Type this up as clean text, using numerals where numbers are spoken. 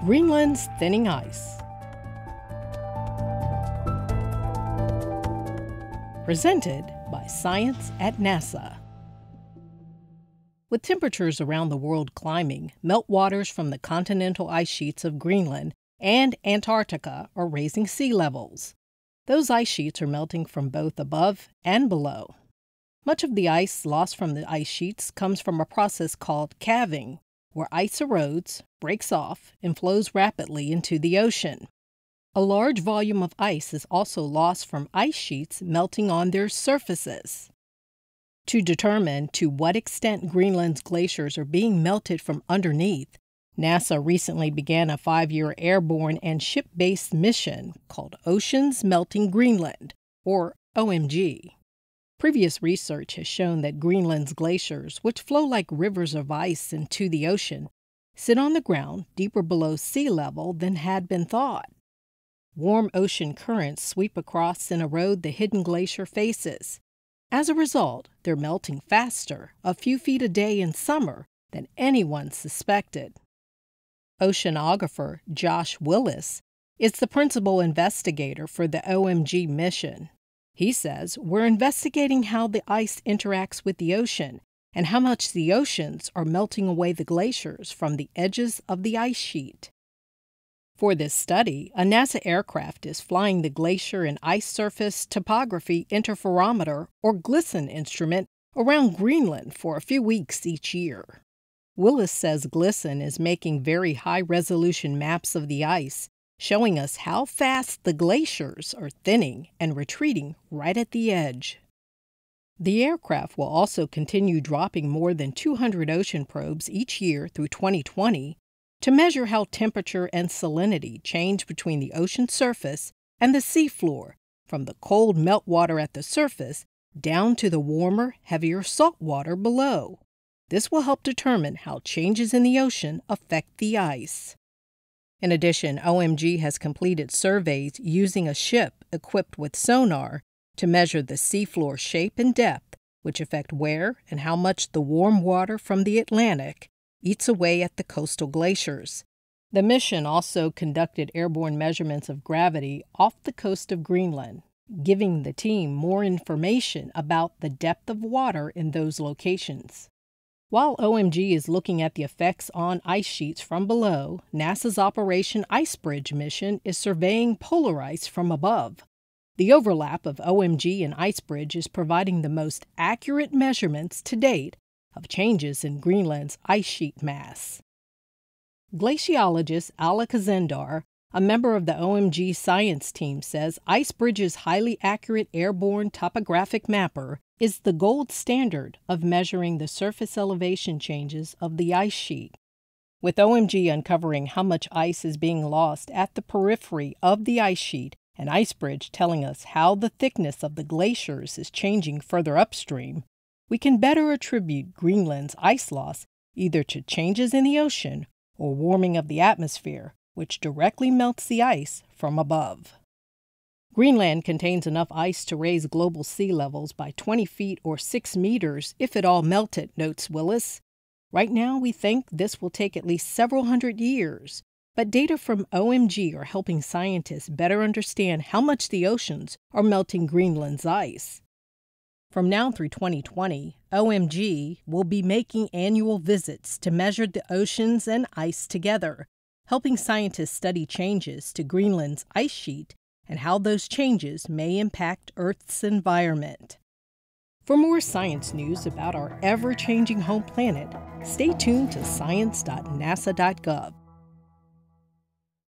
Greenland's thinning ice. Presented by Science at NASA. With temperatures around the world climbing, meltwaters from the continental ice sheets of Greenland and Antarctica are raising sea levels. Those ice sheets are melting from both above and below. Much of the ice lost from the ice sheets comes from a process called calving, where ice erodes, breaks off, and flows rapidly into the ocean. A large volume of ice is also lost from ice sheets melting on their surfaces. To determine to what extent Greenland's glaciers are being melted from underneath, NASA recently began a 5-year airborne and ship-based mission called Oceans Melting Greenland, or OMG. Previous research has shown that Greenland's glaciers, which flow like rivers of ice into the ocean, sit on the ground deeper below sea level than had been thought. Warm ocean currents sweep across and erode the hidden glacier faces. As a result, they're melting faster, a few feet a day in summer, than anyone suspected. Oceanographer Josh Willis is the principal investigator for the OMG mission. He says, "We're investigating how the ice interacts with the ocean and how much the oceans are melting away the glaciers from the edges of the ice sheet." For this study, a NASA aircraft is flying the Glacier and Ice Surface Topography Interferometer, or GLISTEN instrument, around Greenland for a few weeks each year. Willis says GLISTEN is making very high-resolution maps of the ice, showing us how fast the glaciers are thinning and retreating right at the edge. The aircraft will also continue dropping more than 200 ocean probes each year through 2020 to measure how temperature and salinity change between the ocean surface and the seafloor, from the cold meltwater at the surface down to the warmer, heavier salt water below. This will help determine how changes in the ocean affect the ice. In addition, OMG has completed surveys using a ship equipped with sonar to measure the seafloor shape and depth, which affect where and how much the warm water from the Atlantic eats away at the coastal glaciers. The mission also conducted airborne measurements of gravity off the coast of Greenland, giving the team more information about the depth of water in those locations. While OMG is looking at the effects on ice sheets from below, NASA's Operation IceBridge mission is surveying polar ice from above. The overlap of OMG and IceBridge is providing the most accurate measurements to date of changes in Greenland's ice sheet mass. Glaciologist Alec Zendar, a member of the OMG science team, says IceBridge's highly accurate airborne topographic mapper is the gold standard of measuring the surface elevation changes of the ice sheet. With OMG uncovering how much ice is being lost at the periphery of the ice sheet and IceBridge telling us how the thickness of the glaciers is changing further upstream, we can better attribute Greenland's ice loss either to changes in the ocean or warming of the atmosphere, which directly melts the ice from above. Greenland contains enough ice to raise global sea levels by 20 feet or 6 meters if it all melted, notes Willis. Right now, we think this will take at least several hundred years, but data from OMG are helping scientists better understand how much the oceans are melting Greenland's ice. From now through 2020, OMG will be making annual visits to measure the oceans and ice together, helping scientists study changes to Greenland's ice sheet and how those changes may impact Earth's environment. For more science news about our ever-changing home planet, stay tuned to science.nasa.gov.